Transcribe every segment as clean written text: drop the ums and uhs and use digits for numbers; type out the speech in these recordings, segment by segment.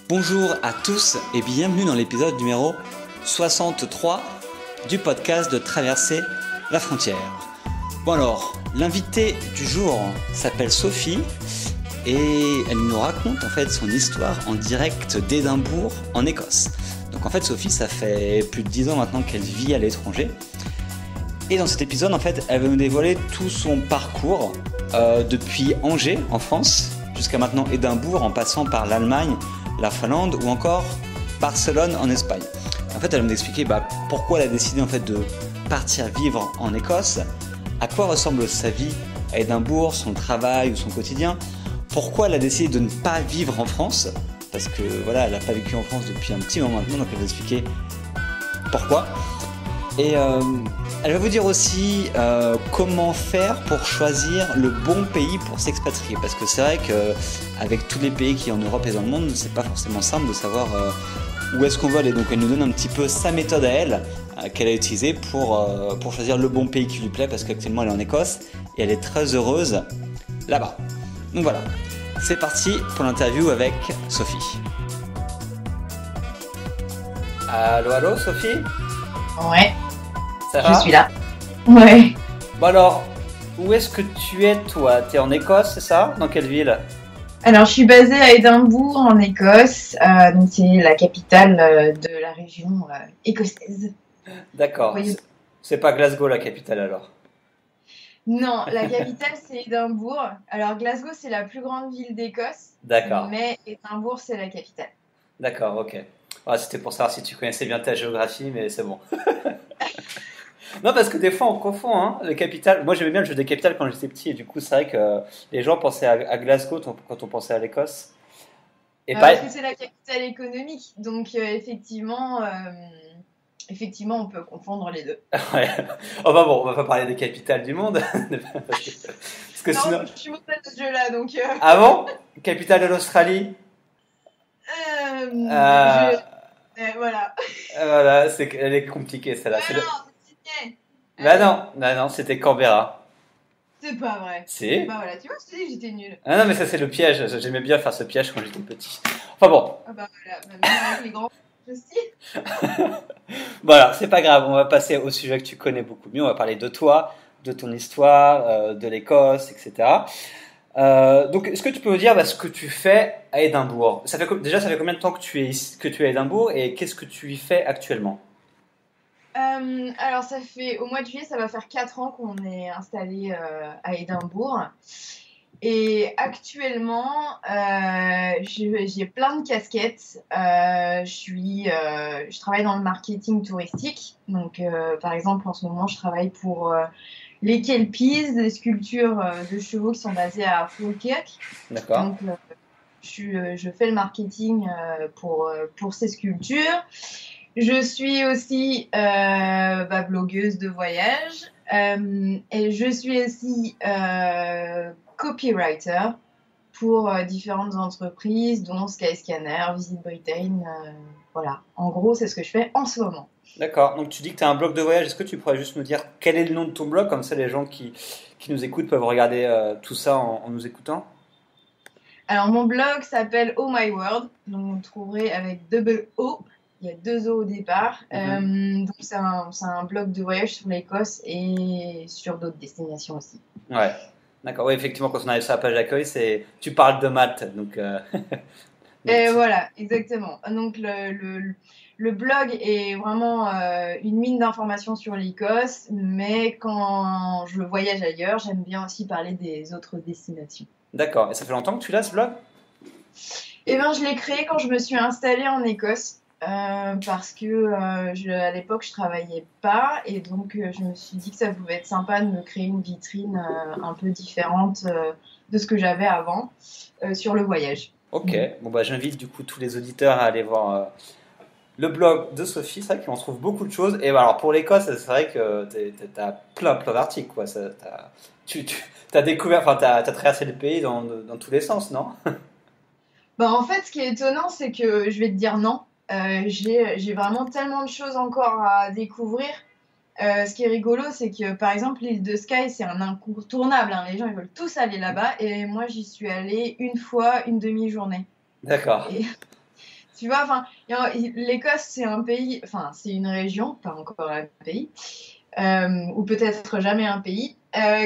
Bonjour à tous et bienvenue dans l'épisode numéro 63 du podcast de Traverser la frontière. Bon alors, l'invitée du jour s'appelle Sophie et elle nous raconte en fait son histoire en direct d'Édimbourg en Écosse. Donc en fait Sophie, ça fait plus de 10 ans maintenant qu'elle vit à l'étranger. Et dans cet épisode en fait, elle va nous dévoiler tout son parcours depuis Angers en France jusqu'à maintenant Édimbourg en passant par l'Allemagne, la Finlande ou encore Barcelone en Espagne. En fait, elle va nous expliquer pourquoi elle a décidé en fait de partir vivre en Écosse, à quoi ressemble sa vie à Édimbourg, son travail ou son quotidien, pourquoi elle a décidé de ne pas vivre en France, parce que voilà, elle n'a pas vécu en France depuis un petit moment maintenant, donc elle va expliquer pourquoi. Et elle va vous dire aussi comment faire pour choisir le bon pays pour s'expatrier. Parce que c'est vrai qu'avec tous les pays qui en Europe et dans le monde, c'est pas forcément simple de savoir où est-ce qu'on veut aller. Donc elle nous donne un petit peu sa méthode à elle, qu'elle a utilisée pour choisir le bon pays qui lui plaît. Parce qu'actuellement elle est en Écosse et elle est très heureuse là-bas. Donc voilà, c'est parti pour l'interview avec Sophie. Allô Sophie ? Ouais. Ça va ? Je suis là. Ouais. Bon alors, où est-ce que tu es toi ? T'es en Écosse, c'est ça ? Dans quelle ville ? Alors, je suis basée à Édimbourg, en Écosse. Donc, c'est la capitale de la région écossaise. D'accord. C'est pas Glasgow la capitale alors ? Non, la capitale, c'est Édimbourg. Alors, Glasgow, c'est la plus grande ville d'Écosse. D'accord. Mais Édimbourg, c'est la capitale. D'accord, ok. Ah, c'était pour savoir si tu connaissais bien ta géographie, mais c'est bon. Non, parce que des fois on confond les capitales. Moi j'aimais bien le jeu des capitales quand j'étais petit, et du coup c'est vrai que les gens pensaient à Glasgow quand on pensait à l'Écosse. Et Parce que c'est la capitale économique. Donc, effectivement, on peut confondre les deux. Ouais. Oh bah bon, on va pas parler des capitales du monde. Parce que non, sinon... je suis mauvaise à ce jeu-là, donc... Ah bon ? Capitale de l'Australie ? Voilà. Voilà, elle est compliquée celle-là. Non, c'est Sydney. Non, c'était Canberra. C'est pas vrai. Si. Bah voilà, tu vois, je te dis que j'étais nulle. Ah non, mais ça c'est le piège. J'aimais bien faire ce piège quand j'étais petit. Enfin bon. Ah bah voilà, même avec les grands aussi. Voilà, c'est pas grave. On va passer au sujet que tu connais beaucoup mieux. On va parler de toi, de ton histoire, de l'Écosse, etc. Donc, est-ce que tu peux me dire ce que tu fais à Édimbourg ? Ça fait combien de temps que tu es à Édimbourg et qu'est-ce que tu y fais actuellement ? Alors, ça fait au mois de juillet, ça va faire 4 ans qu'on est installé à Édimbourg. Et actuellement, j'ai plein de casquettes. Je travaille dans le marketing touristique. Donc, par exemple, en ce moment, je travaille pour les Kelpies, des sculptures de chevaux qui sont basées à Falkirk. D'accord. Donc, je fais le marketing pour ces sculptures. Je suis aussi blogueuse de voyage et je suis aussi copywriter pour différentes entreprises dont Skyscanner, Visit Britain. Voilà, en gros, c'est ce que je fais en ce moment. D'accord, donc tu dis que tu as un blog de voyage. Est-ce que tu pourrais juste nous dire quel est le nom de ton blog ? Comme ça, les gens qui nous écoutent peuvent regarder tout ça en nous écoutant. Alors, mon blog s'appelle Oh My World. Donc, vous le trouverez avec double O. Il y a 2 O au départ. Donc, c'est un blog de voyage sur l'Écosse et sur d'autres destinations aussi. Ouais, d'accord. Oui, effectivement, quand on arrive sur la page d'accueil, tu parles de Malte. Donc, et voilà, exactement. Donc, le blog est vraiment une mine d'informations sur l'Écosse, mais quand je voyage ailleurs, j'aime bien aussi parler des autres destinations. D'accord. Et ça fait longtemps que tu l'as, ce blog ? Eh bien, je l'ai créé quand je me suis installée en Écosse. Parce que à l'époque je travaillais pas et donc je me suis dit que ça pouvait être sympa de me créer une vitrine un peu différente de ce que j'avais avant sur le voyage. Ok, bon j'invite du coup tous les auditeurs à aller voir le blog de Sophie. C'est vrai qu'on trouve beaucoup de choses. Et alors pour l'Écosse, c'est vrai que t'as plein d'articles quoi. T'as découvert, t'as traversé le pays dans tous les sens, non ? En fait, ce qui est étonnant, c'est que je vais te dire non. J'ai vraiment tellement de choses encore à découvrir. Ce qui est rigolo, c'est que par exemple l'île de Skye, c'est un incontournable, hein. Les gens ils veulent tous aller là-bas et moi j'y suis allée une fois, une demi-journée. D'accord. Tu vois, enfin, l'Écosse, c'est un pays, enfin, c'est une région, pas encore un pays, ou peut-être jamais un pays,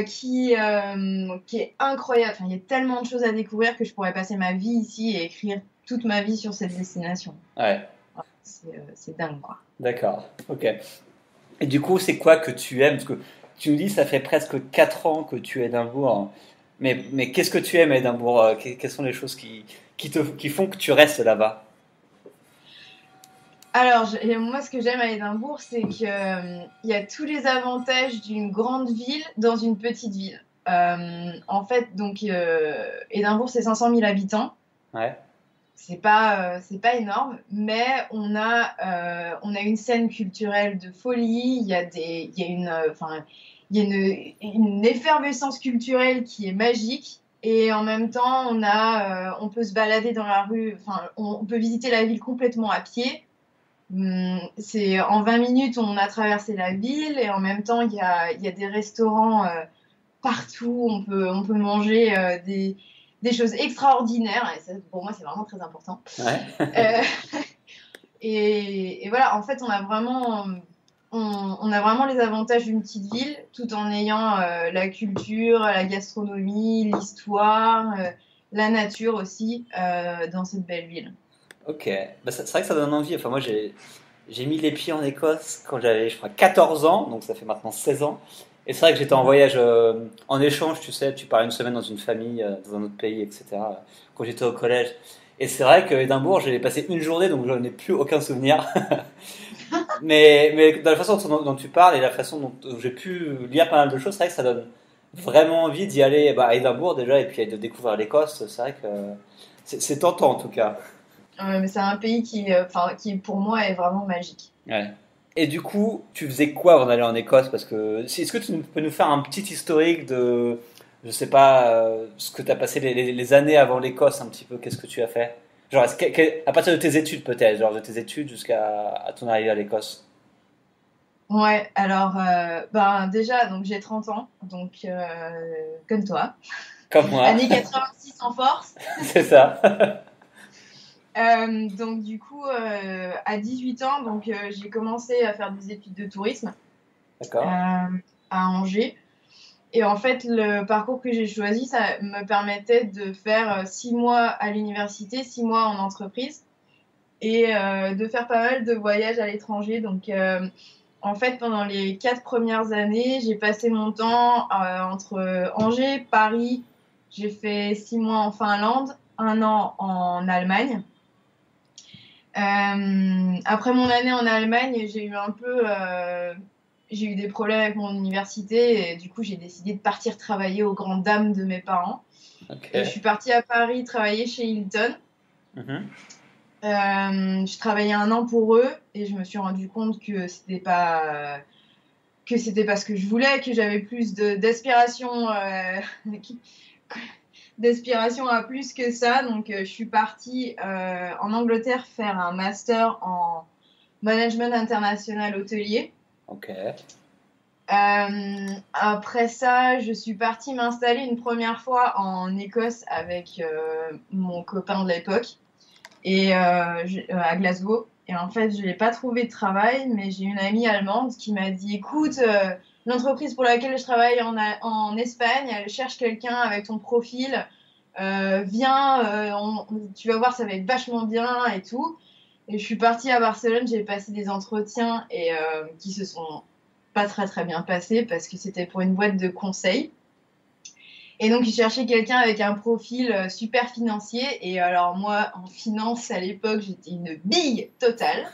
qui est incroyable. Enfin, il y a tellement de choses à découvrir que je pourrais passer ma vie ici et écrire toute ma vie sur cette destination. Ouais, C'est dingue, quoi. d'accord, ok. Et du coup, c'est quoi que tu aimes? Parce que tu me dis, ça fait presque 4 ans que tu es à Édimbourg. Mais qu'est-ce que tu aimes à Édimbourg? Quelles sont les choses qui font que tu restes là-bas? Alors, moi, ce que j'aime à Édimbourg, c'est qu'il y a tous les avantages d'une grande ville dans une petite ville. En fait, donc, Édimbourg, c'est 500 000 habitants. Ouais, C'est pas énorme, mais on a une scène culturelle de folie. Il y a il y a une effervescence culturelle qui est magique. Et en même temps, on peut se balader dans la rue, enfin, on peut visiter la ville complètement à pied. C'est en 20 minutes, on a traversé la ville et en même temps, il y a des restaurants partout. On peut manger des choses extraordinaires et ça, pour moi, c'est vraiment très important. ouais. Euh, et voilà, en fait, on a vraiment les avantages d'une petite ville tout en ayant la culture, la gastronomie, l'histoire, la nature aussi dans cette belle ville. Ok, bah, c'est vrai que ça donne envie. Enfin, moi, j'ai mis les pieds en Écosse quand j'avais, je crois, 14 ans, donc ça fait maintenant 16 ans. Et c'est vrai que j'étais en voyage en échange, tu sais, tu pars une semaine dans une famille, dans un autre pays, etc. Quand j'étais au collège. Et c'est vrai que Édimbourg, j'ai passé une journée, donc je n'ai plus aucun souvenir. Mais dans la façon dont tu parles et la façon dont j'ai pu lire pas mal de choses, c'est vrai que ça donne vraiment envie d'y aller à Édimbourg déjà, et puis de découvrir l'Écosse. C'est vrai que c'est tentant en tout cas. Mais c'est un pays qui pour moi est vraiment magique. Ouais. Et du coup, tu faisais quoi avant d'aller en Écosse? Parce que est-ce que tu peux nous faire un petit historique de, je sais pas, ce que tu as passé les années avant l'Écosse, un petit peu, qu'est-ce que tu as fait? Genre, à partir de tes études peut-être, genre de tes études jusqu'à ton arrivée à l'Écosse. Ouais, alors, ben, déjà, donc j'ai 30 ans, donc comme toi. Comme moi, Année 86 en force. c'est ça. Donc du coup, à 18 ans, donc, j'ai commencé à faire des études de tourisme D'accord. à Angers. Et en fait, le parcours que j'ai choisi, ça me permettait de faire 6 mois à l'université, 6 mois en entreprise et de faire pas mal de voyages à l'étranger. Donc, en fait, pendant les 4 premières années, j'ai passé mon temps entre Angers, Paris. J'ai fait 6 mois en Finlande, un an en Allemagne. Après mon année en Allemagne, j'ai eu des problèmes avec mon université et du coup j'ai décidé de partir travailler aux grandes dames de mes parents. Ok. Et je suis partie à Paris travailler chez Hilton. Mhm. Je travaillais un an pour eux et je me suis rendu compte que c'était pas ce que je voulais, que j'avais plus d'aspiration d'aspiration à plus que ça. Donc, je suis partie en Angleterre faire un master en management international hôtelier. Ok. Après ça, je suis partie m'installer une première fois en Écosse avec mon copain de l'époque et à Glasgow. Et en fait, je n'ai pas trouvé de travail, mais j'ai une amie allemande qui m'a dit, écoute, l'entreprise pour laquelle je travaille en Espagne, elle cherche quelqu'un avec ton profil. Viens, tu vas voir, ça va être vachement bien et tout. Et je suis partie à Barcelone, j'ai passé des entretiens et qui se sont pas très très bien passés parce que c'était pour une boîte de conseil. Et donc, ils cherchaient quelqu'un avec un profil super financier. Et alors, moi, en finance, à l'époque, j'étais une bille totale.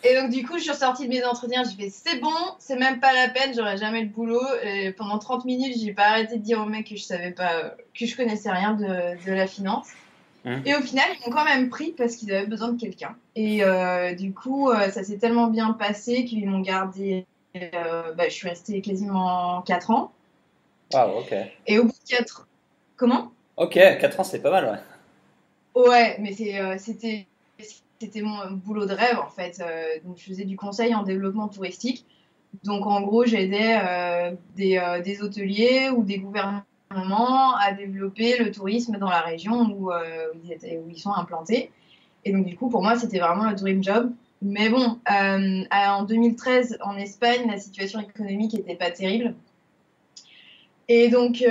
Et donc, du coup, je suis ressortie de mes entretiens. J'ai fait, c'est bon, c'est même pas la peine, j'aurai jamais le boulot. Et pendant 30 minutes, j'ai pas arrêté de dire au mec que je savais pas, que je connaissais rien de la finance. Mhm. Et au final, ils m'ont quand même pris parce qu'ils avaient besoin de quelqu'un. Et du coup, ça s'est tellement bien passé qu'ils m'ont gardé. Je suis restée quasiment 4 ans. Wow, ok. Et au bout de 4... Comment? Ok, 4 ans, c'est pas mal, ouais. Ouais, mais c'était mon boulot de rêve en fait. Donc je faisais du conseil en développement touristique. Donc en gros, j'aidais des hôteliers ou des gouvernements à développer le tourisme dans la région où ils sont implantés. Et donc, du coup, pour moi, c'était vraiment le dream job. Mais bon, en 2013, en Espagne, la situation économique n'était pas terrible. Et donc,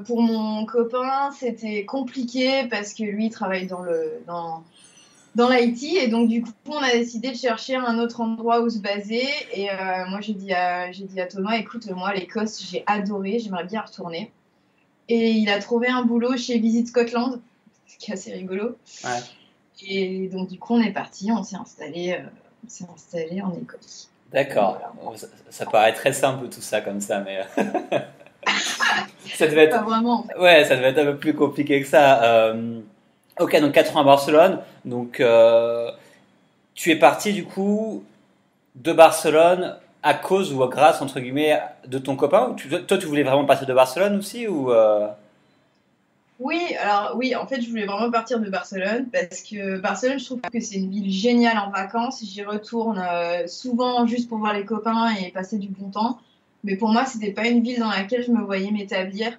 pour mon copain, c'était compliqué parce que lui, il travaille dans l'IT. Et donc, du coup, on a décidé de chercher un autre endroit où se baser. Et moi, j'ai dit à Thomas, écoute, moi, l'Écosse, j'ai adoré, j'aimerais bien y retourner. Et il a trouvé un boulot chez Visit Scotland, ce qui est assez rigolo. Ouais. Et donc, du coup, on est parti, on s'est installé en Écosse. D'accord. Voilà. Bon, ça paraît très simple tout ça comme ça, mais ça devait être, Pas vraiment, en fait. ouais, ça devait être un peu plus compliqué que ça. Ok, donc 4 ans à Barcelone. Donc tu es parti du coup de Barcelone à cause ou grâce entre guillemets de ton copain ou toi tu voulais vraiment partir de Barcelone aussi ou Oui, alors oui, en fait, je voulais vraiment partir de Barcelone parce que Barcelone, je trouve que c'est une ville géniale en vacances. J'y retourne souvent juste pour voir les copains et passer du bon temps. Mais pour moi, c'était pas une ville dans laquelle je me voyais m'établir.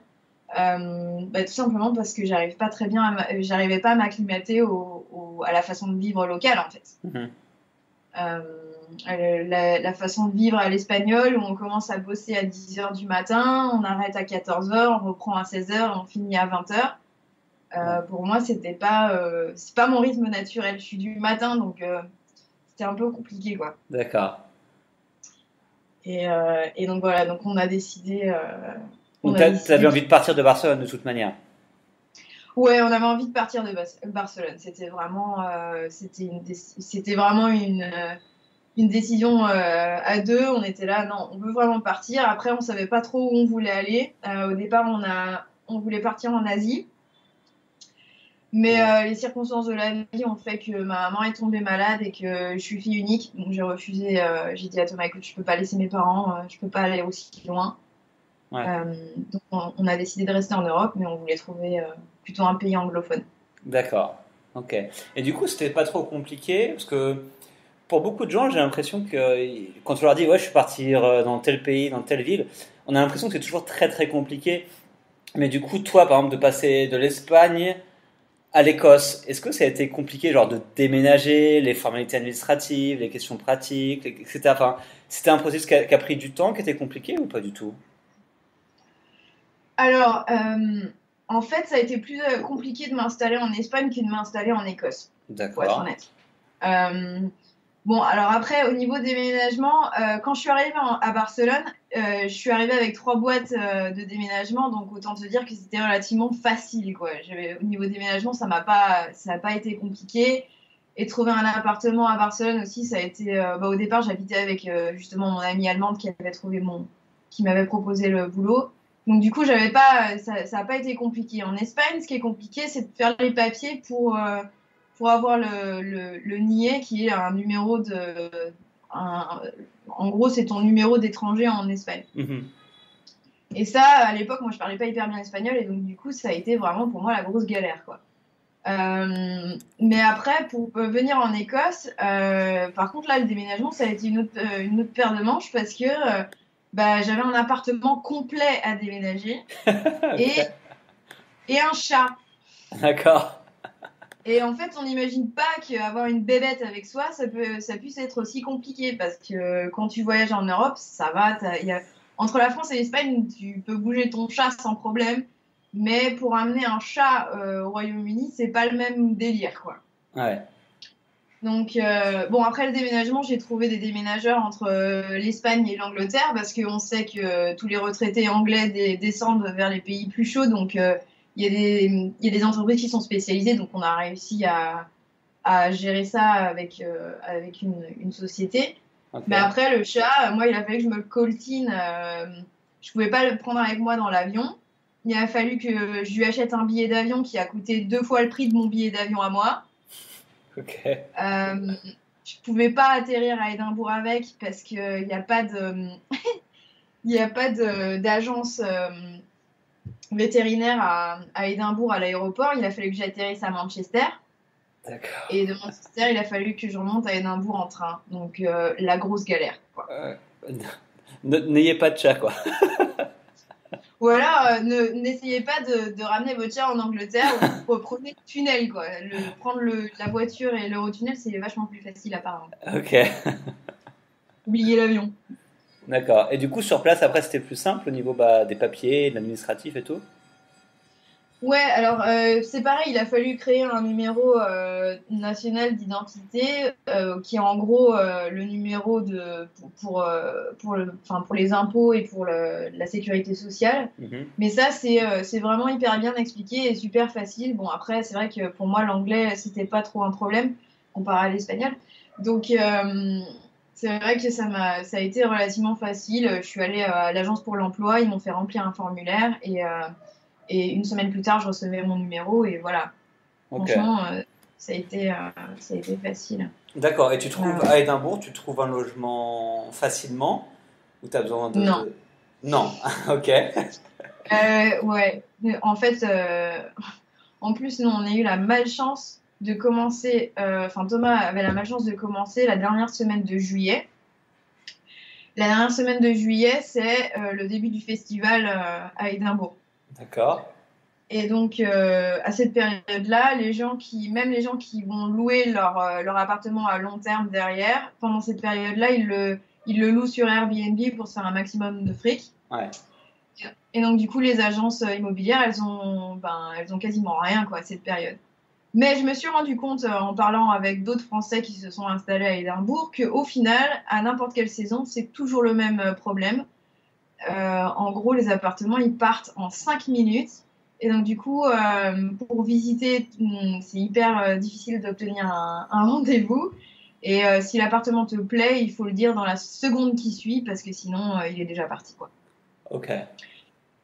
Tout simplement parce que j'arrivais pas à m'acclimater à la façon de vivre locale en fait. Mhm. Euh, la façon de vivre à l'espagnol où on commence à bosser à 10 heures du matin, on arrête à 14 heures, on reprend à 16 heures, on finit à 20 heures. Ouais. Pour moi, c'est pas mon rythme naturel. Je suis du matin, donc c'était un peu compliqué, quoi. D'accord. Et donc voilà, donc on a décidé. Donc tu avais envie de partir de Barcelone de toute manière. Ouais, on avait envie de partir de Barcelone. C'était vraiment une décision à deux. On était là, non, on veut vraiment partir. Après, on savait pas trop où on voulait aller. Au départ, on voulait partir en Asie. Mais Ouais. les circonstances de la vie ont fait que ma maman est tombée malade et que je suis fille unique. Donc j'ai refusé. J'ai dit à Thomas, écoute, je peux pas laisser mes parents, je peux pas aller aussi loin. Ouais. Donc on a décidé de rester en Europe, mais on voulait trouver plutôt un pays anglophone. D'accord. Ok. Et du coup, c'était pas trop compliqué parce que pour beaucoup de gens, j'ai l'impression que quand on leur dit ouais, je suis parti dans tel pays, dans telle ville, on a l'impression que c'est toujours très très compliqué. Mais du coup, toi, par exemple, de passer de l'Espagne à l'Écosse, est-ce que ça a été compliqué, genre de déménager, les formalités administratives, les questions pratiques, etc. Enfin, c'était un processus qui a pris du temps, qui était compliqué ou pas du tout? Alors, en fait, ça a été plus compliqué de m'installer en Espagne que de m'installer en Écosse, pour être D'accord. honnête. Euh, Bon, alors après, au niveau déménagement, quand je suis arrivée à Barcelone, je suis arrivée avec 3 boîtes de déménagement, donc autant te dire que c'était relativement facile, quoi. Au niveau déménagement, ça a pas été compliqué. Et trouver un appartement à Barcelone aussi, ça a été. Au départ, j'habitais avec justement mon amie allemande qui m'avait proposé le boulot. Donc du coup, ça a pas été compliqué. En Espagne, ce qui est compliqué, c'est de faire les papiers pour avoir le NIE, qui est un numéro un- en gros, c'est ton numéro d'étranger en Espagne. Mhm. Et ça, à l'époque, moi, je parlais pas hyper bien espagnol, et donc, du coup, ça a été vraiment pour moi la grosse galère, quoi. Mais après, pour venir en Écosse, par contre, là, le déménagement, ça a été une autre paire de manches parce que j'avais un appartement complet à déménager et, Ok. et un chat. D'accord. Et en fait, on n'imagine pas qu'avoir une bébête avec soi, ça puisse être aussi compliqué parce que quand tu voyages en Europe, ça va. Entre la France et l'Espagne, tu peux bouger ton chat sans problème. Mais pour amener un chat au Royaume-Uni, c'est pas le même délire, quoi. Ouais. Donc, bon, après le déménagement, j'ai trouvé des déménageurs entre l'Espagne et l'Angleterre parce qu'on sait que tous les retraités anglais descendent vers les pays plus chauds. Donc, il y a des entreprises qui sont spécialisées. Donc, on a réussi à gérer ça avec une société. Ok. Mais après, le chat, moi, il a fallu que je me le coltine. Je pouvais pas le prendre avec moi dans l'avion. Il a fallu que je lui achète un billet d'avion qui a coûté 2 fois le prix de mon billet d'avion à moi. Ok. Je pouvais pas atterrir à Édimbourg avec parce qu'il n'y a pas il y a pas d'agence vétérinaire à Édimbourg à l'aéroport. Il a fallu que j'atterrisse à Manchester. D'accord. Et de Manchester, il a fallu que je remonte à Édimbourg en train. Donc, la grosse galère, quoi. N'ayez pas de chat, quoi. Ou alors, n'essayez pas de ramener votre chien en Angleterre, prenez le tunnel, quoi. Prendre la voiture et l'Eurotunnel, c'est vachement plus facile apparemment. Ok, Oubliez l'avion. d'accord. Et du coup, sur place, après, c'était plus simple au niveau des papiers, de l'administratif et tout? Ouais, alors c'est pareil, il a fallu créer un numéro national d'identité qui est en gros le numéro pour les impôts et pour la sécurité sociale. Mhm. Mais ça, c'est vraiment hyper bien expliqué et super facile. Bon, après, c'est vrai que pour moi, l'anglais, c'était pas trop un problème comparé à l'espagnol. Donc, c'est vrai que ça a été relativement facile. Je suis allée à l'agence pour l'emploi, ils m'ont fait remplir un formulaire et une semaine plus tard, je recevais mon numéro et voilà. Ok. Franchement, ça a été facile. D'accord. Et tu trouves Euh, à Édimbourg, tu trouves un logement facilement ou tu as besoin non. Non. Ok. Ouais. En fait, en plus, nous, on a eu la malchance de commencer. Enfin, Thomas avait la malchance de commencer la dernière semaine de juillet. La dernière semaine de juillet, c'est le début du festival à Édimbourg. D'accord. Et donc, à cette période-là, même les gens qui vont louer leur appartement à long terme derrière, pendant cette période-là, ils le louent sur Airbnb pour se faire un maximum de fric. Ouais. Et donc, du coup, les agences immobilières, elles ont quasiment rien, quoi, à cette période. Mais je me suis rendu compte, en parlant avec d'autres Français qui se sont installés à Édimbourg, qu'au final, à n'importe quelle saison, c'est toujours le même problème. En gros, les appartements, ils partent en 5 minutes. Et donc, du coup, pour visiter, c'est hyper difficile d'obtenir un rendez-vous. Et si l'appartement te plaît, il faut le dire dans la seconde qui suit, parce que sinon, il est déjà parti, quoi. Ok.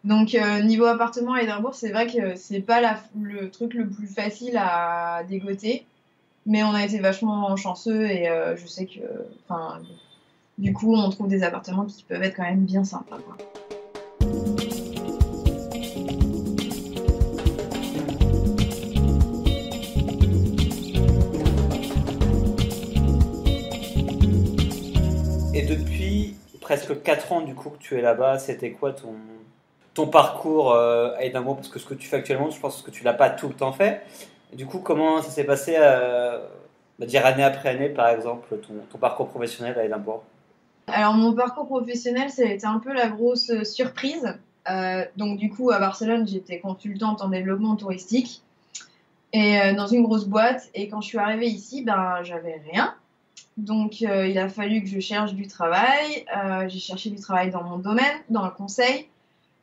Donc, niveau appartement à Édimbourg, c'est vrai que c'est pas le truc le plus facile à dégoter. Mais on a été vachement chanceux et je sais que, enfin, du coup, on trouve des appartements qui peuvent être quand même bien sympas, quoi. Et depuis presque 4 ans du coup que tu es là-bas, c'était quoi ton parcours à Édimbourg? Parce que ce que tu fais actuellement, je pense que tu l'as pas tout le temps fait. Et du coup, comment ça s'est passé, on va dire année après année, par exemple, ton parcours professionnel à Édimbourg? Alors, mon parcours professionnel, ça a été un peu la grosse surprise. Donc, du coup, à Barcelone, j'étais consultante en développement touristique et dans une grosse boîte. Et quand je suis arrivée ici, ben, j'avais rien. Donc, il a fallu que je cherche du travail. J'ai cherché du travail dans mon domaine, dans le conseil.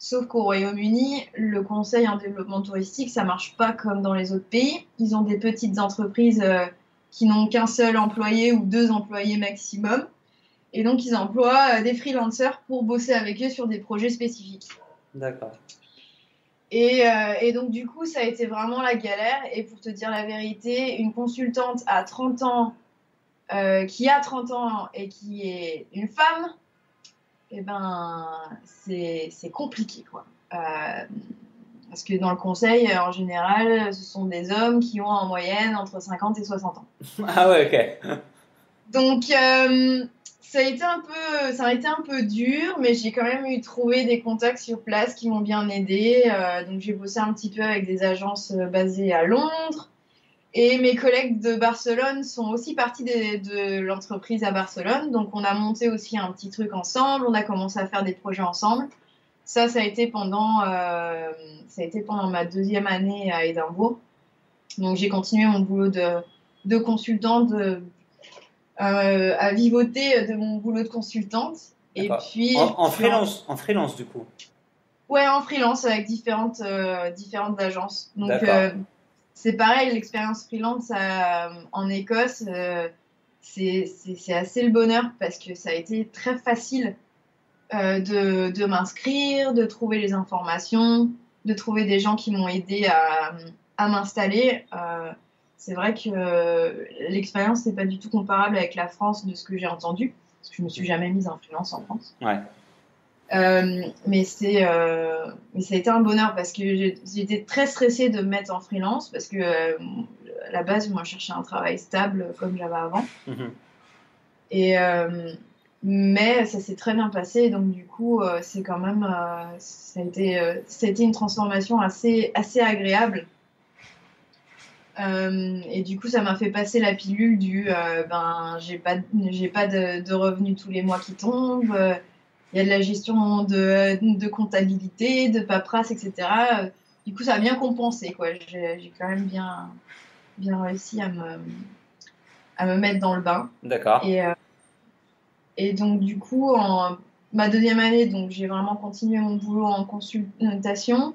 Sauf qu'au Royaume-Uni, le conseil en développement touristique, ça marche pas comme dans les autres pays. Ils ont des petites entreprises qui n'ont qu'un seul employé ou 2 employés maximum. Et donc, ils emploient des freelancers pour bosser avec eux sur des projets spécifiques. D'accord. Et donc, du coup, ça a été vraiment la galère. Et pour te dire la vérité, une consultante à 30 ans, qui a 30 ans et qui est une femme, eh ben, c'est compliqué, quoi. Parce que dans le conseil, en général, ce sont des hommes qui ont en moyenne entre 50 et 60 ans. Ah ouais, ok. Donc, ça a été un peu dur, mais j'ai quand même trouvé des contacts sur place qui m'ont bien aidé. Donc, j'ai bossé un petit peu avec des agences basées à Londres. Et mes collègues de Barcelone sont aussi partis de l'entreprise à Barcelone. Donc, on a monté aussi un petit truc ensemble. On a commencé à faire des projets ensemble. Ça a été pendant ma 2e année à Édimbourg. Donc, j'ai continué mon boulot de consultante à vivoter de mon boulot de consultante. Et D'accord. puis, En freelance du coup. ouais, en freelance avec différentes agences. Donc, D'accord. c'est pareil, l'expérience freelance en Écosse, c'est assez le bonheur parce que ça a été très facile de m'inscrire, de trouver les informations, de trouver des gens qui m'ont aidé à m'installer. C'est vrai que l'expérience n'est pas du tout comparable avec la France de ce que j'ai entendu, parce que je me suis jamais mise en freelance en France. Ouais. Mais ça a été un bonheur parce que j'étais très stressée de me mettre en freelance parce que à la base, moi, je cherchais un travail stable comme j'avais avant. Mhm. Et, Mais ça s'est très bien passé, donc du coup, c'est quand même, ça a été une transformation assez agréable. Et du coup, ça m'a fait passer la pilule ben, j'ai pas de revenus tous les mois qui tombent. Il y a de la gestion de comptabilité, de paperasse, etc. Du coup, ça a bien compensé, quoi. J'ai quand même bien réussi à me mettre dans le bain. D'accord. Et donc, du coup, en ma deuxième année, donc, j'ai vraiment continué mon boulot en consultation.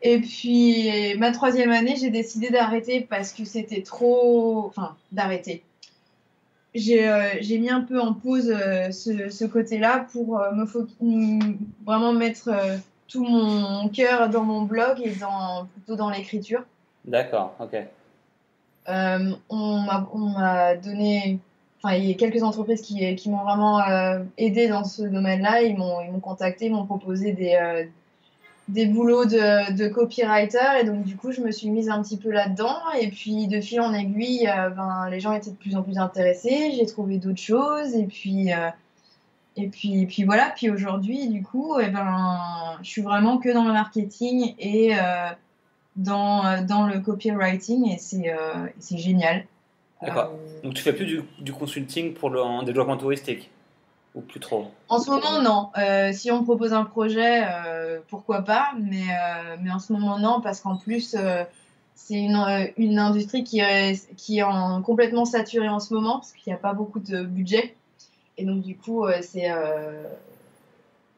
Et puis, ma troisième année, j'ai décidé d'arrêter parce que c'était trop. Enfin, d'arrêter. J'ai mis un peu en pause ce côté-là pour vraiment mettre tout mon cœur dans mon blog et plutôt dans l'écriture. D'accord, ok. On m'a donné. Enfin, il y a quelques entreprises qui m'ont vraiment aidé dans ce domaine-là. Ils m'ont contacté, ils m'ont proposé des boulots de copywriter et donc du coup je me suis mise un petit peu là-dedans et puis de fil en aiguille ben, les gens étaient de plus en plus intéressés, j'ai trouvé d'autres choses et puis voilà, puis aujourd'hui du coup ben, je suis vraiment que dans le marketing et dans le copywriting et c'est génial. D'accord. Donc tu fais plus du consulting en développement touristique? Ou plus trop? En ce moment, non. Si on me propose un projet, pourquoi pas, mais en ce moment, non, parce qu'en plus, c'est une industrie qui est complètement saturée en ce moment, parce qu'il n'y a pas beaucoup de budget. Et donc, du coup,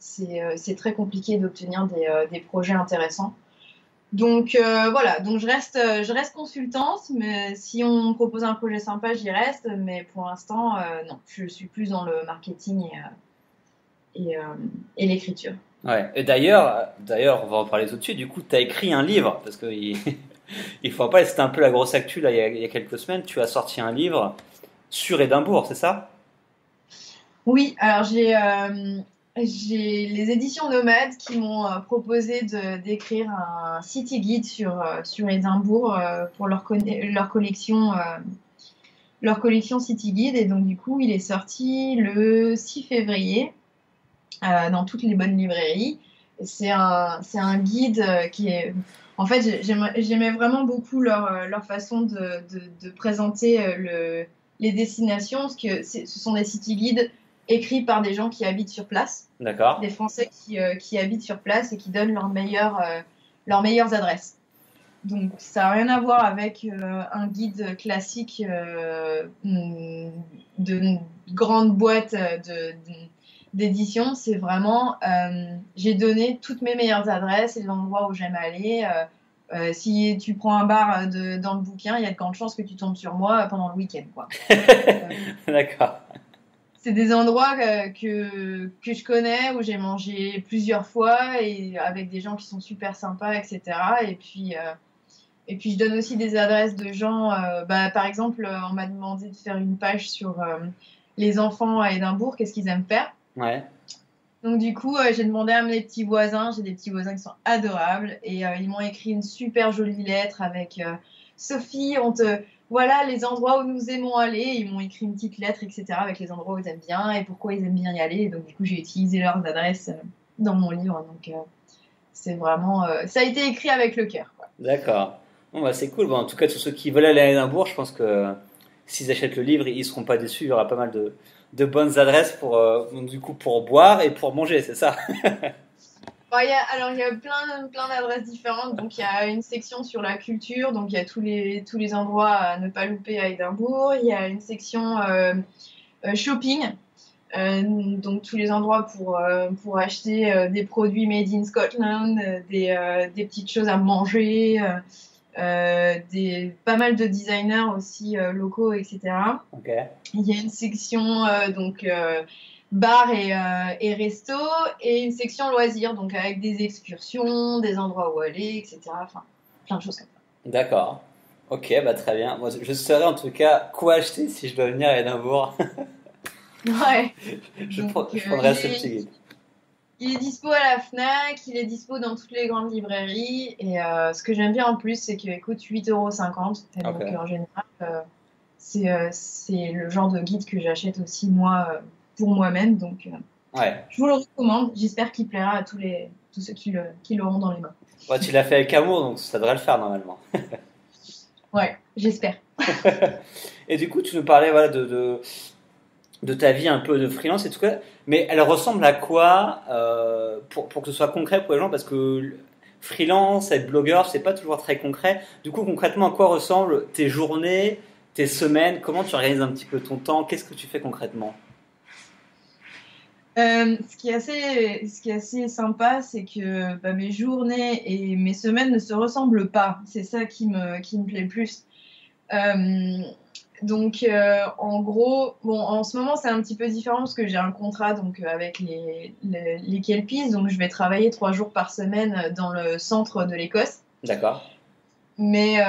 c'est très compliqué d'obtenir des projets intéressants. Donc, voilà, donc je reste consultante, mais si on me propose un projet sympa, j'y reste. Mais pour l'instant, non, je suis plus dans le marketing et, l'écriture. Ouais. Et d'ailleurs, on va en parler tout de suite. Du coup, tu as écrit un livre, parce que il faut pas, c'était un peu la grosse actu là, il y a quelques semaines. Tu as sorti un livre sur Édimbourg, c'est ça? Oui, alors j'ai les éditions Nomades qui m'ont proposé d'écrire un city guide sur Édimbourg pour leur collection City Guide. Et donc, du coup, il est sorti le 6 février dans toutes les bonnes librairies. C'est un guide qui est. En fait, j'aimais vraiment beaucoup leur façon de présenter les destinations, parce que ce sont des city guides écrits par des gens qui habitent sur place, D'accord. des Français qui habitent sur place et qui donnent leurs meilleures adresses. Donc, ça n'a rien à voir avec un guide classique de grande boîte d'édition. C'est vraiment, j'ai donné toutes mes meilleures adresses et les endroits où j'aime aller. Si tu prends un bar dans le bouquin, il y a de grandes chances que tu tombes sur moi pendant le week-end, quoi. D'accord. C'est des endroits que je connais, où j'ai mangé plusieurs fois et avec des gens qui sont super sympas, etc. Et puis je donne aussi des adresses de gens. Bah, par exemple, on m'a demandé de faire une page sur les enfants à Édimbourg, qu'est-ce qu'ils aiment faire. Ouais. Donc du coup, j'ai demandé à mes petits voisins, j'ai des petits voisins qui sont adorables, et ils m'ont écrit une super jolie lettre avec Sophie, voilà les endroits où nous aimons aller. Ils m'ont écrit une petite lettre, etc., avec les endroits où ils aiment bien et pourquoi ils aiment bien y aller. Et donc du coup, j'ai utilisé leurs adresses dans mon livre. Donc c'est vraiment, ça a été écrit avec le cœur, quoi. D'accord. Bon, bah, c'est cool. Bon, en tout cas, tous ceux qui veulent aller à Édimbourg, je pense que s'ils achètent le livre, ils seront pas déçus. Il y aura pas mal de bonnes adresses donc, du coup, pour boire et pour manger, c'est ça? Bon, il y a plein d'adresses différentes. Donc, il y a une section sur la culture. Donc, il y a tous les endroits à ne pas louper à Édimbourg. Il y a une section shopping. Donc, tous les endroits pour acheter des produits made in Scotland, des petites choses à manger, pas mal de designers aussi locaux, etc. Ok. Il y a une section bar et resto et une section loisirs, donc avec des excursions, des endroits où aller, etc. Enfin, plein de choses comme ça. D'accord. Ok, bah très bien. Moi, je saurais en tout cas quoi acheter si je dois venir à Édimbourg. Ouais. Je prendrai ce petit guide. Il est dispo à la Fnac, il est dispo dans toutes les grandes librairies. Et ce que j'aime bien en plus, c'est qu'il coûte 8,50 €. Et donc Ok. en général, c'est le genre de guide que j'achète aussi moi pour moi-même. Donc, Ouais. je vous le recommande. J'espère qu'il plaira à tous ceux qui l'auront dans les mains. Ouais, tu l'as fait avec amour, donc ça devrait le faire normalement. Ouais, j'espère. Et du coup, tu nous parlais voilà, de ta vie un peu de freelance et tout ça, mais elle ressemble à quoi pour que ce soit concret pour les gens, parce que freelance, être blogueur, c'est pas toujours très concret. Du coup, concrètement, à quoi ressemblent tes journées, tes semaines, comment tu organises un petit peu ton temps, qu'est-ce que tu fais concrètement? Ce qui est assez sympa, c'est que mes journées et mes semaines ne se ressemblent pas. C'est ça qui me plaît le plus. Euh, En gros, bon, en ce moment, c'est un petit peu différent parce que j'ai un contrat avec les Kelpies. Donc, je vais travailler 3 jours par semaine dans le centre de l'Écosse. D'accord. Mais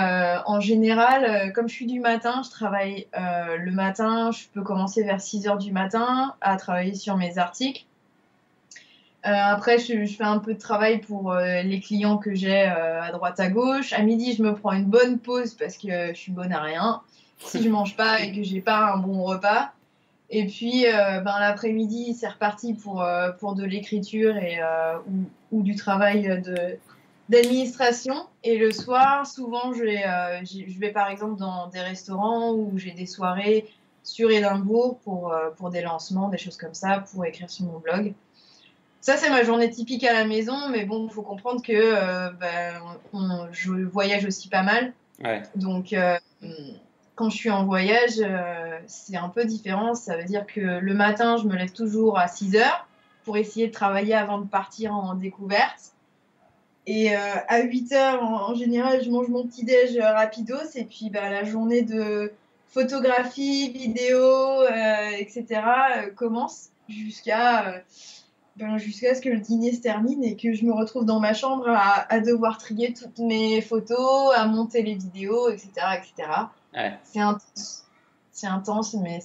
en général, comme je suis du matin, je travaille le matin. Je peux commencer vers 6 heures du matin à travailler sur mes articles. Après, je fais un peu de travail pour les clients que j'ai à droite à gauche. À midi, je me prends une bonne pause parce que je suis bonne à rien. Si je mange pas et que j'ai pas un bon repas. Et puis, l'après-midi, c'est reparti pour de l'écriture ou du travail d'administration. Et le soir, souvent, je vais par exemple dans des restaurants où j'ai des soirées sur Édimbourg pour des lancements, des choses comme ça, pour écrire sur mon blog. Ça, c'est ma journée typique à la maison, mais bon, il faut comprendre que je voyage aussi pas mal. Ouais. Donc, quand je suis en voyage, c'est un peu différent. Ça veut dire que le matin, je me lève toujours à 6 heures pour essayer de travailler avant de partir en découverte. Et à 8 heures, en général, je mange mon petit-déj rapidos. Et puis, la journée de photographie, vidéo, etc. Commence jusqu'à ce que le dîner se termine et que je me retrouve dans ma chambre à devoir trier toutes mes photos, à monter les vidéos, etc., etc. Ouais. C'est intense, mais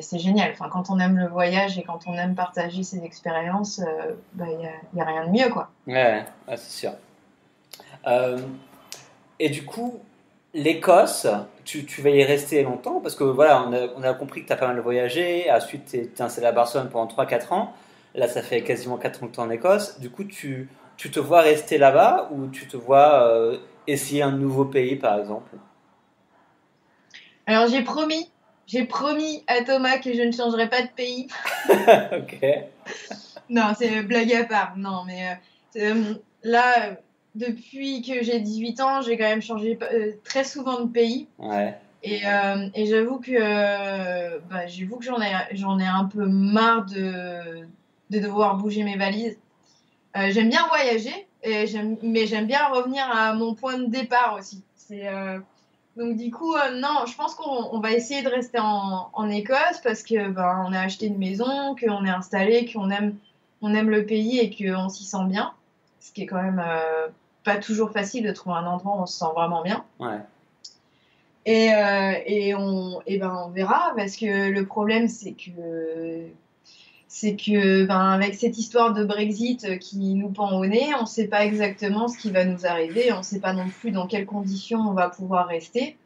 c'est génial. Enfin, quand on aime le voyage et quand on aime partager ses expériences, y a rien de mieux, quoi. Ouais, ouais, c'est sûr. Euh, et du coup, l'Écosse, tu vas y rester longtemps parce que voilà, on a compris que tu as pas mal voyagé. Ensuite, tu es installé à Barcelone pendant 3 4 ans. Là, ça fait quasiment 4 ans que tu es en Écosse. Du coup, tu te vois rester là-bas ou tu te vois essayer un nouveau pays, par exemple? Alors, j'ai promis à Thomas que je ne changerai pas de pays. Ok. Non, c'est blague à part. Non, mais là, depuis que j'ai 18 ans, j'ai quand même changé très souvent de pays. Ouais. Et j'avoue que j'en ai un peu marre de devoir bouger mes valises. J'aime bien voyager, mais j'aime bien revenir à mon point de départ aussi. Donc du coup, non, je pense qu'on va essayer de rester en Écosse parce que on a acheté une maison, qu'on est installé, on aime le pays et qu'on s'y sent bien. Ce qui est quand même pas toujours facile de trouver un endroit où on se sent vraiment bien. Ouais. On verra parce que le problème c'est que avec cette histoire de Brexit qui nous pend au nez, on ne sait pas exactement ce qui va nous arriver, on ne sait pas non plus dans quelles conditions on va pouvoir rester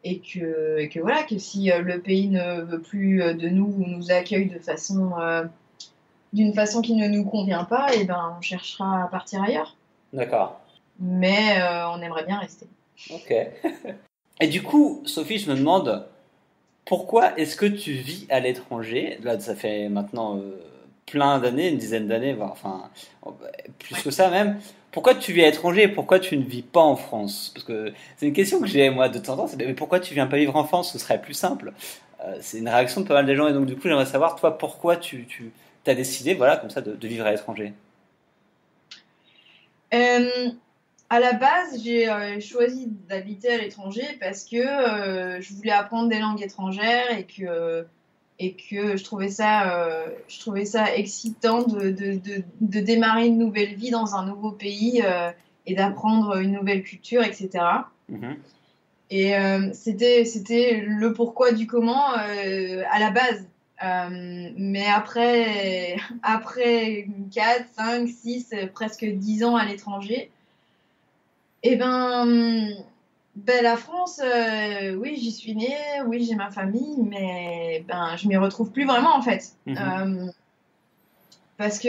et que voilà, que si le pays ne veut plus de nous ou nous accueille d'une façon qui ne nous convient pas, et on cherchera à partir ailleurs. D'accord. Mais on aimerait bien rester. Ok. Et du coup, Sophie, je me demande, pourquoi est-ce que tu vis à l'étranger? Là, ça fait maintenant plein d'années, une dizaine d'années, enfin, plus que ça même. Pourquoi tu vis à l'étranger et pourquoi tu ne vis pas en France? Parce que c'est une question que j'ai moi de temps en temps, c'est mais pourquoi tu viens pas vivre en France? Ce serait plus simple. C'est une réaction de pas mal de gens et donc du coup, j'aimerais savoir, toi, pourquoi tu as décidé, voilà, comme ça, de vivre à l'étranger? Euh, À la base, j'ai choisi d'habiter à l'étranger parce que je voulais apprendre des langues étrangères et que je trouvais ça excitant de démarrer une nouvelle vie dans un nouveau pays et d'apprendre une nouvelle culture, etc. Mhm. Et c'était le pourquoi du comment à la base. Mais après 4, 5, 6, presque 10 ans à l'étranger, eh ben, Ben, la France, oui, j'y suis née, oui, j'ai ma famille, mais ben, je m'y retrouve plus vraiment en fait. Mhm. Parce que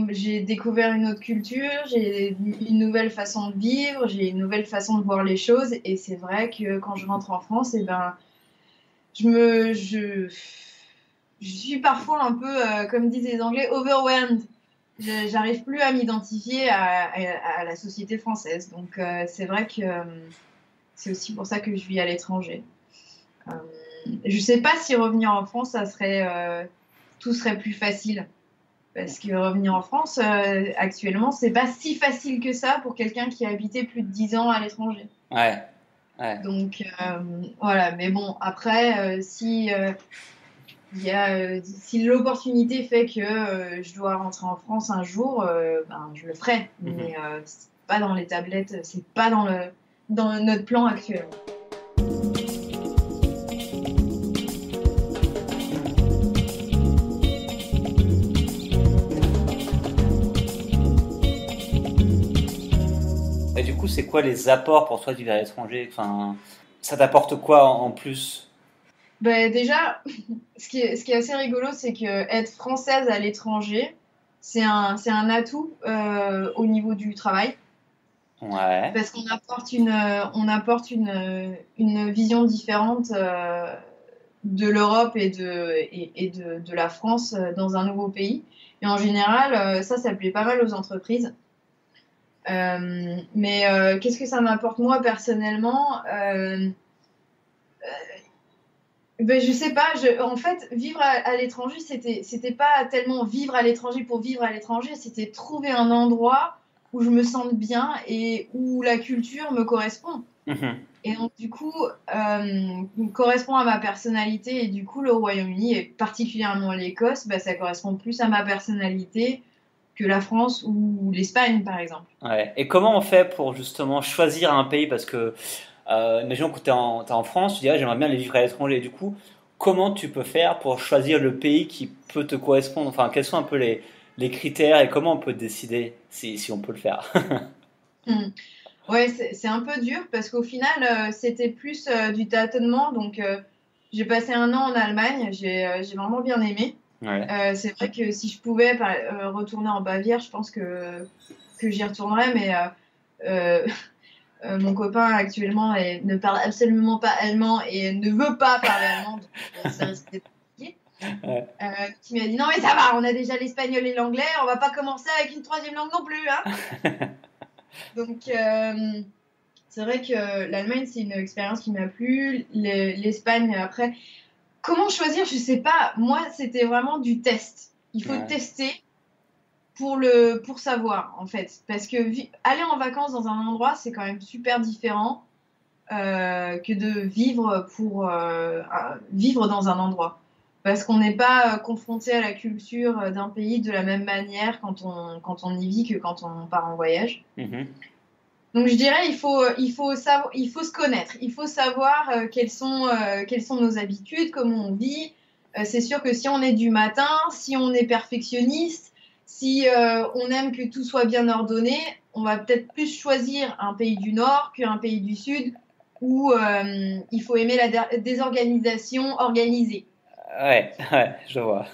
j'ai découvert une autre culture, j'ai une nouvelle façon de vivre, j'ai une nouvelle façon de voir les choses, et c'est vrai que quand je rentre en France, et ben, je me, je suis parfois un peu, comme disent les Anglais, overwhelmed. J'arrive plus à m'identifier à la société française. Donc, c'est vrai que c'est aussi pour ça que je vis à l'étranger. Euh, je sais pas si revenir en France, tout serait plus facile. Parce que revenir en France, actuellement, c'est pas si facile que ça pour quelqu'un qui a habité plus de 10 ans à l'étranger. Ouais, ouais. Donc, voilà. Mais bon, après, si l'opportunité fait que je dois rentrer en France un jour, ben, je le ferai. Mhm. Mais c'est pas dans les tablettes, c'est pas dans notre plan actuel. Et du coup, c'est quoi les apports pour toi du vivre à l'étranger? Enfin, ça t'apporte quoi en plus? Ben, déjà, ce qui est assez rigolo, c'est que être française à l'étranger, c'est un atout au niveau du travail. Ouais. Parce qu'on apporte une vision différente de l'Europe et de la France dans un nouveau pays. Et en général, ça plaît pas mal aux entreprises. Mais qu'est-ce que ça m'apporte moi personnellement? Ben, je sais pas. En fait, vivre à l'étranger, c'était pas tellement vivre à l'étranger pour vivre à l'étranger, c'était trouver un endroit où je me sente bien et où la culture me correspond. Mhm. Et donc, du coup, correspond à ma personnalité. Et du coup, le Royaume-Uni, et particulièrement l'Écosse, bah, ça correspond plus à ma personnalité que la France ou l'Espagne, par exemple. Ouais. Et comment on fait pour justement choisir un pays? Parce que, imaginons que t'es en France, tu dis, ah, j'aimerais bien aller vivre à l'étranger. Du coup, comment tu peux faire pour choisir le pays qui peut te correspondre? Enfin, quels sont un peu les critères et comment on peut décider si on peut le faire? Hmm. Ouais, c'est un peu dur parce qu'au final, c'était plus du tâtonnement. Donc, j'ai passé un an en Allemagne. J'ai vraiment bien aimé. Ouais. C'est vrai que si je pouvais retourner en Bavière, je pense que j'y retournerais. Mais mon copain actuellement ne parle absolument pas allemand et ne veut pas parler allemand, donc ça risque d'être compliqué. Ouais. Qui m'a dit non mais ça va, on a déjà l'espagnol et l'anglais, on va pas commencer avec une troisième langue non plus, hein. Donc c'est vrai que l'Allemagne c'est une expérience qui m'a plu, l'Espagne après. Comment choisir? Je sais pas. Moi c'était vraiment du test. Il faut Ouais. tester pour savoir en fait, parce que aller en vacances dans un endroit c'est quand même super différent que de vivre dans un endroit. Parce qu'on n'est pas confronté à la culture d'un pays de la même manière quand on y vit que quand on part en voyage. Mhm. Donc je dirais il faut se connaître, il faut savoir quelles sont nos habitudes, comment on vit. C'est sûr que si on est du matin, si on est perfectionniste, si on aime que tout soit bien ordonné, on va peut-être plus choisir un pays du Nord qu'un pays du Sud où il faut aimer la désorganisation organisée. Ouais, ouais, je vois.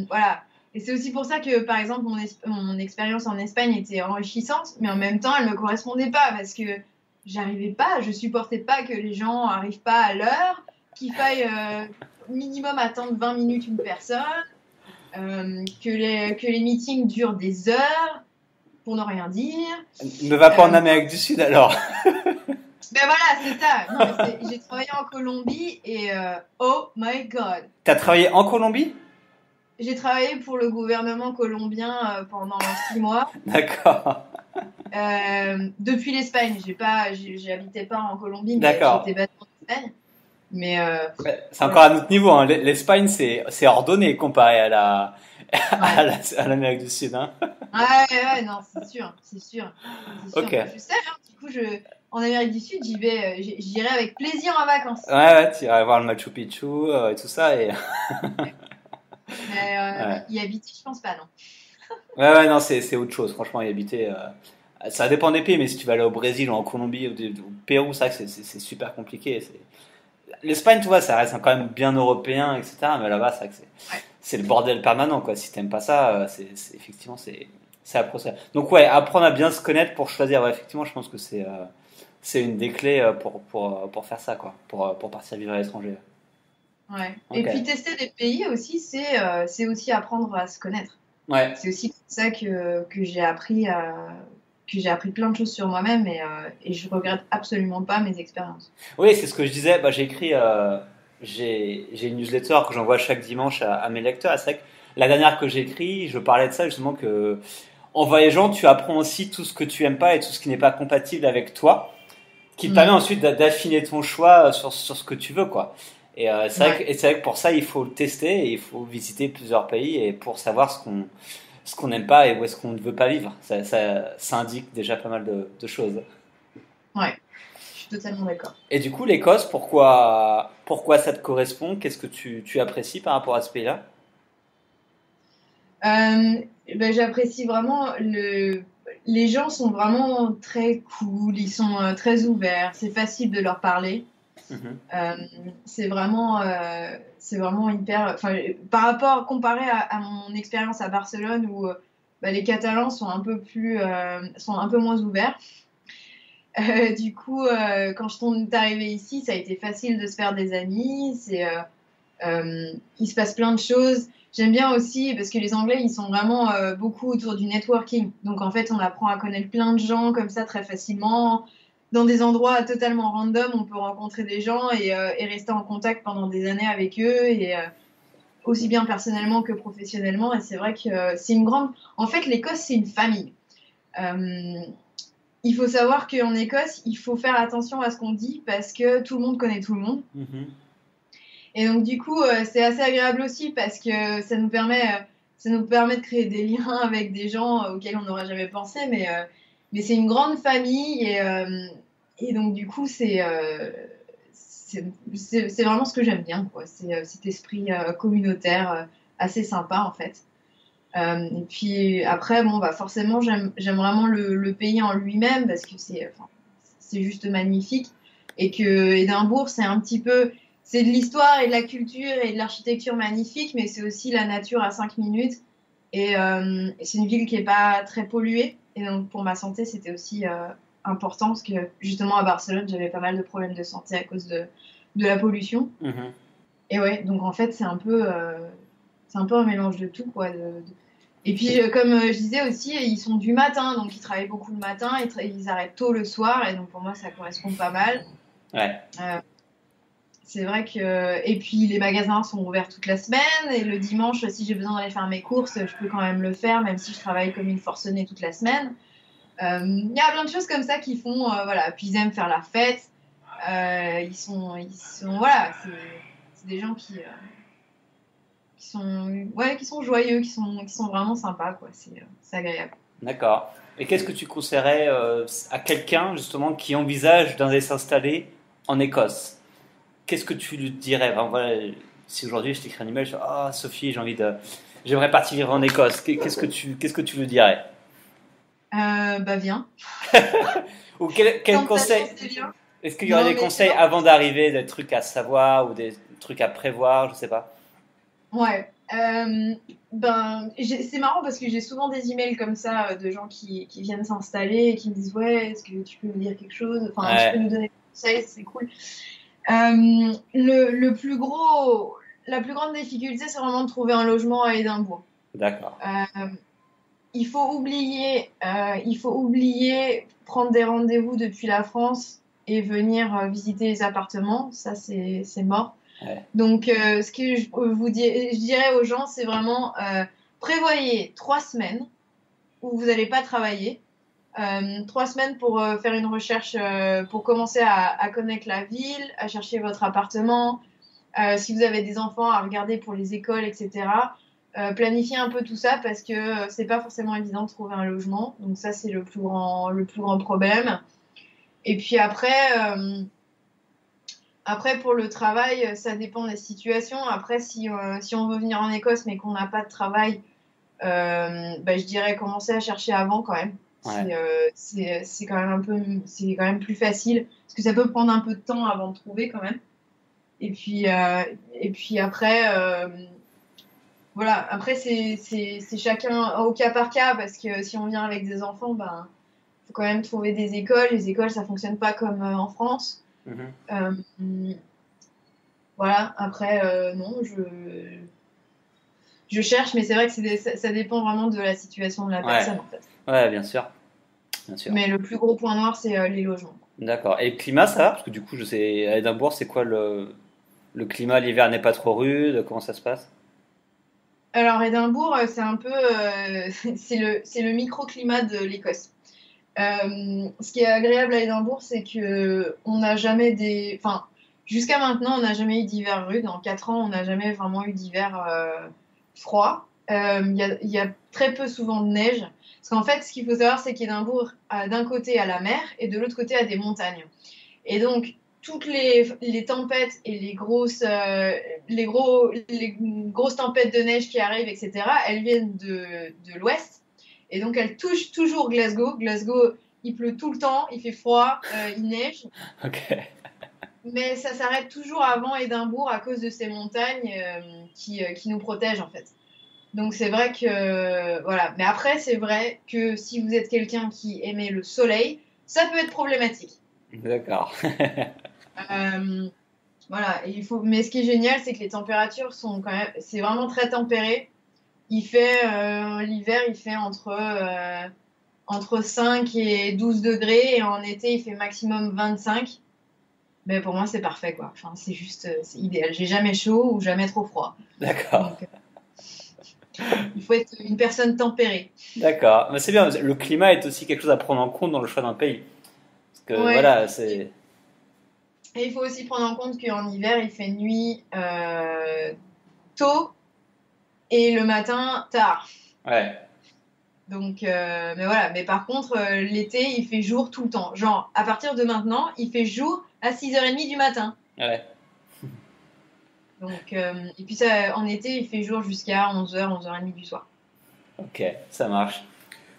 Voilà. Et c'est aussi pour ça que, par exemple, mon expérience en Espagne était enrichissante, mais en même temps, elle me correspondait pas parce que je supportais pas que les gens arrivent pas à l'heure, qu'il faille minimum attendre 20 minutes une personne, que les meetings durent des heures pour ne rien dire. Ne va pas en Euh, Amérique du Sud alors. ben voilà, c'est ça. Non, mais j'ai travaillé en Colombie et oh my God. T'as travaillé en Colombie? J'ai travaillé pour le gouvernement colombien pendant 6 mois. D'accord. Depuis l'Espagne, j'habitais pas en Colombie, mais D'accord. j'étais basée en Espagne. Mais Ouais, c'est voilà. encore un autre niveau, hein. L'Espagne, c'est ordonné comparé à Ouais. à l'Amérique du Sud, hein. Ouais, ouais, non, c'est sûr, c'est sûr, c'est sûr. Ok. Mais je sais, hein, du coup, en Amérique du Sud, j'irai avec plaisir en vacances. Ouais, ouais, tu iras voir le Machu Picchu et tout ça. Mais Ouais, y habiter, je pense pas, non. ouais, ouais, non, c'est autre chose. Franchement, y habiter, Ça dépend des pays, mais si tu vas aller au Brésil ou en Colombie ou au Pérou, c'est vrai que c'est super compliqué. L'Espagne, tu vois, ça reste quand même bien européen, etc. Mais là-bas, c'est vrai que c'est le bordel permanent, quoi. Si t'aimes pas ça, effectivement, c'est à procéder. Donc ouais, apprendre à bien se connaître pour choisir. Ouais, effectivement, je pense que c'est une des clés pour faire ça, quoi. Pour partir vivre à l'étranger. Ouais. Ok. Et puis tester des pays aussi, c'est aussi apprendre à se connaître. Ouais. C'est aussi comme ça que j'ai appris plein de choses sur moi-même et je regrette absolument pas mes expériences. Oui, c'est ce que je disais. Bah, j'ai une newsletter que j'envoie chaque dimanche à mes lecteurs. Et c'est vrai que la dernière que j'ai écrite, je parlais de ça justement que en voyageant, tu apprends aussi tout ce que tu aimes pas et tout ce qui n'est pas compatible avec toi, qui te permet ensuite d'affiner ton choix sur ce que tu veux, quoi. Et c'est vrai que pour ça, il faut le tester et il faut visiter plusieurs pays et pour savoir ce qu'on n'aime pas et où est-ce qu'on ne veut pas vivre. Ça indique déjà pas mal de choses. Ouais, je suis totalement d'accord. Et du coup, l'Écosse, pourquoi ça te correspond? Qu'est-ce que tu apprécies par rapport à ce pays-là? J'apprécie vraiment les gens sont vraiment très cool, ils sont très ouverts, c'est facile de leur parler. Mhm. C'est vraiment hyper. Enfin, comparé à mon expérience à Barcelone où les Catalans sont sont un peu moins ouverts. Du coup, quand je suis arrivée ici, ça a été facile de se faire des amis. Il se passe plein de choses. J'aime bien aussi parce que les Anglais, ils sont vraiment beaucoup autour du networking. Donc en fait, on apprend à connaître plein de gens comme ça très facilement. Dans des endroits totalement random, on peut rencontrer des gens et rester en contact pendant des années avec eux, et aussi bien personnellement que professionnellement. Et c'est vrai que c'est une grande... En fait, l'Écosse, c'est une famille. Euh, il faut savoir qu'en Écosse, il faut faire attention à ce qu'on dit parce que tout le monde connaît tout le monde. Mhm. Et donc, du coup, c'est assez agréable aussi parce que ça nous permet de créer des liens avec des gens auxquels on n'aurait jamais pensé. Mais c'est une grande famille et donc, du coup, c'est vraiment ce que j'aime bien, quoi. C'est cet esprit communautaire assez sympa, en fait. Et puis après, bon, forcément, j'aime vraiment le pays en lui-même parce que c'est juste magnifique. Et que Édimbourg, c'est de l'histoire et de la culture et de l'architecture magnifique, mais c'est aussi la nature à 5 minutes. Et c'est une ville qui n'est pas très polluée. Et donc, pour ma santé, c'était aussi important parce que justement, à Barcelone, j'avais pas mal de problèmes de santé à cause de la pollution. Mhm. Et ouais, donc en fait, c'est un peu un mélange de tout, quoi. Et puis, comme je disais aussi, ils sont du matin, donc ils travaillent beaucoup le matin, ils arrêtent tôt le soir, et donc pour moi, ça correspond pas mal. Ouais. C'est vrai que... Et puis, les magasins sont ouverts toute la semaine, et le dimanche, si j'ai besoin d'aller faire mes courses, je peux quand même le faire, même si je travaille comme une forcenée toute la semaine. Il y a plein de choses comme ça qui font... voilà. Puis, ils aiment faire la fête. Ils sont voilà, c'est des gens qui sont joyeux, qui sont vraiment sympas, quoi. C'est agréable. D'accord. Et qu'est-ce que tu conseillerais à quelqu'un justement qui envisage d'aller s'installer en Écosse? Qu'est-ce que tu lui dirais? Enfin, voilà, si aujourd'hui je t'écris un email, je dis ah Sophie, j'aimerais partir vivre en Écosse. Qu'est-ce que tu lui dirais? Viens. Ou quel conseil? Est-ce qu'il y aurait des conseils avant d'arriver, des trucs à savoir ou des trucs à prévoir, je sais pas. Ouais. C'est marrant parce que j'ai souvent des emails comme ça de gens qui viennent s'installer et qui me disent ouais, est-ce que tu peux me dire quelque chose? Enfin, tu peux nous donner des conseils, c'est cool. La plus grande difficulté, c'est vraiment de trouver un logement à Édimbourg. D'accord. Il faut oublier prendre des rendez-vous depuis la France et venir visiter les appartements. Ça, c'est mort. Ouais. Donc, ce que je dirais aux gens, c'est vraiment prévoyez 3 semaines où vous n'allez pas travailler. 3 semaines pour faire une recherche, pour commencer à connaître la ville, à chercher votre appartement. Si vous avez des enfants, à regarder pour les écoles, etc. Planifier un peu tout ça parce que c'est pas forcément évident de trouver un logement. Donc ça, c'est le plus grand problème. Et puis après, pour le travail, ça dépend des situations. Après, si on veut venir en Écosse mais qu'on n'a pas de travail, je dirais commencer à chercher avant quand même. Ouais. C'est quand même c'est quand même plus facile parce que ça peut prendre un peu de temps avant de trouver quand même. Et puis après, voilà. Après c'est chacun au cas par cas parce que si on vient avec des enfants, ben faut quand même trouver des écoles. Les écoles, ça fonctionne pas comme en France. Mhm. Voilà. Après, non, je cherche, mais c'est vrai que ça dépend vraiment de la situation de la personne en fait. Ouais, bien sûr. Bien sûr. Mais le plus gros point noir, c'est les logements. D'accord. Et le climat, ça va? Parce que du coup, je sais, à Édimbourg, c'est quoi le climat? L'hiver n'est pas trop rude? Comment ça se passe? Alors, Édimbourg, c'est un peu, c'est le microclimat de l'Écosse. Ce qui est agréable à Édimbourg, c'est que on n'a jamais enfin, jusqu'à maintenant, on n'a jamais eu d'hiver rude. En 4 ans, on n'a jamais vraiment eu d'hiver froid. Il y a très peu souvent de neige. Parce qu'en fait, ce qu'il faut savoir, c'est qu'Édimbourg, d'un côté, a la mer et de l'autre côté, a des montagnes. Et donc, toutes les tempêtes et les grosses tempêtes de neige qui arrivent, etc., elles viennent de l'ouest. Et donc, elles touchent toujours Glasgow. Glasgow, il pleut tout le temps, il fait froid, il neige. Ok. Mais ça s'arrête toujours avant Édimbourg à cause de ces montagnes qui nous protègent, en fait. Donc, c'est vrai que... voilà. Mais après, c'est vrai que si vous êtes quelqu'un qui aimait le soleil, ça peut être problématique. D'accord. Voilà, mais ce qui est génial, c'est que les températures sont quand même, c'est vraiment très tempéré. L'hiver, il fait entre 5 et 12 degrés, et en été, il fait maximum 25. Mais pour moi, c'est parfait, quoi. Enfin, c'est juste, c'est idéal. J'ai jamais chaud ou jamais trop froid. D'accord. Donc, il faut être une personne tempérée. D'accord. Mais c'est bien. Le climat est aussi quelque chose à prendre en compte dans le choix d'un pays. Parce que Ouais. voilà, c'est. Et il faut aussi prendre en compte qu'en hiver, il fait nuit tôt et le matin tard. Ouais. Donc, mais voilà. Mais par contre, l'été, il fait jour tout le temps. Genre, à partir de maintenant, il fait jour à 6h30 du matin. Ouais. Donc, et puis ça, en été, il fait jour jusqu'à 11h, 11h30 du soir. Ok, ça marche.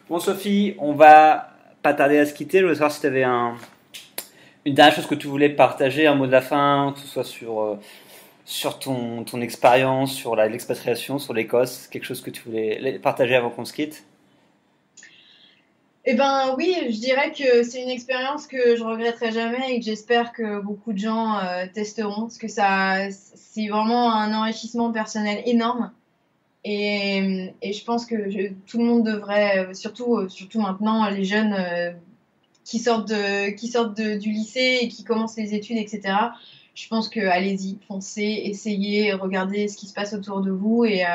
Bon, Sophie, on va pas tarder à se quitter. Je voulais savoir si tu avais une dernière chose que tu voulais partager, un mot de la fin, que ce soit sur ton expérience, sur l'expatriation, sur l'Écosse, quelque chose que tu voulais partager avant qu'on se quitte. Eh ben oui, je dirais que c'est une expérience que je regretterai jamais et que j'espère que beaucoup de gens testeront, parce que c'est vraiment un enrichissement personnel énorme. Et je pense que tout le monde devrait, surtout maintenant, les jeunes qui sortent du lycée et qui commencent les études, etc. Je pense que allez-y, foncez, essayez, regardez ce qui se passe autour de vous et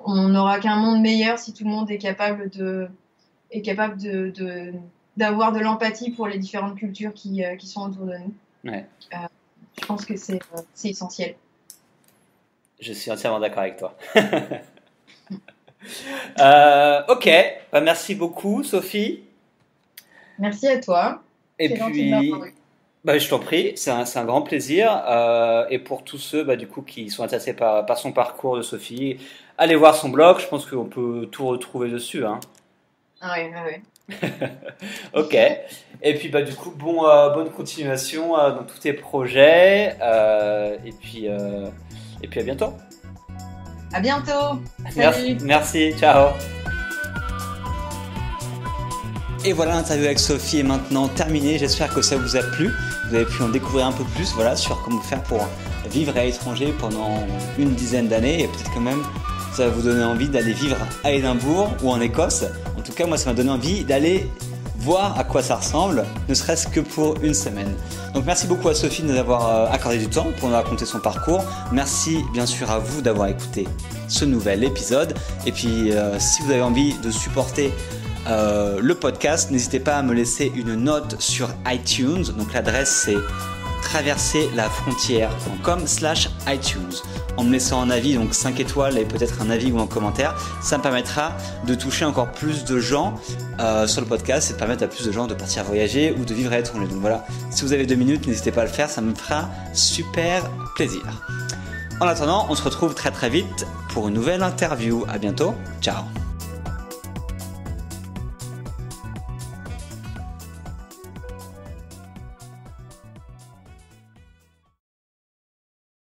on n'aura qu'un monde meilleur si tout le monde est capable d'avoir de l'empathie pour les différentes cultures qui sont autour de nous. Ouais, Je pense que c'est essentiel. je suis entièrement d'accord avec toi. Ok, bah, merci beaucoup, Sophie. Merci à toi. Et C'est gentil de puis, m'avoir eu. bah, je t'en prie, c'est un grand plaisir. Et pour tous ceux du coup, qui sont intéressés par son parcours de Sophie, allez voir son blog, je pense qu'on peut tout retrouver dessus. Hein. Ah ouais, ouais, ouais. Ok. Et puis du coup, bonne continuation dans tous tes projets. Et puis à bientôt. À bientôt. Merci, Salut. merci, ciao. Et voilà, l'interview avec Sophie est maintenant terminée. J'espère que ça vous a plu. Vous avez pu en découvrir un peu plus, voilà, sur comment faire pour vivre à l'étranger pendant une dizaine d'années. Et peut-être quand même, ça va vous donner envie d'aller vivre à Édimbourg ou en Écosse. En tout cas, moi, ça m'a donné envie d'aller voir à quoi ça ressemble, ne serait-ce que pour une semaine. Donc merci beaucoup à Sophie de nous avoir accordé du temps pour nous raconter son parcours. Merci bien sûr à vous d'avoir écouté ce nouvel épisode. Et puis si vous avez envie de supporter le podcast, n'hésitez pas à me laisser une note sur iTunes. Donc l'adresse c'est traverserlafrontière.com/iTunes. En me laissant un avis, donc 5 étoiles et peut-être un avis ou un commentaire, ça me permettra de toucher encore plus de gens sur le podcast et de permettre à plus de gens de partir voyager ou de vivre à l'étranger. Donc voilà, si vous avez 2 minutes, n'hésitez pas à le faire, ça me fera super plaisir. En attendant, on se retrouve très très vite pour une nouvelle interview. À bientôt, ciao.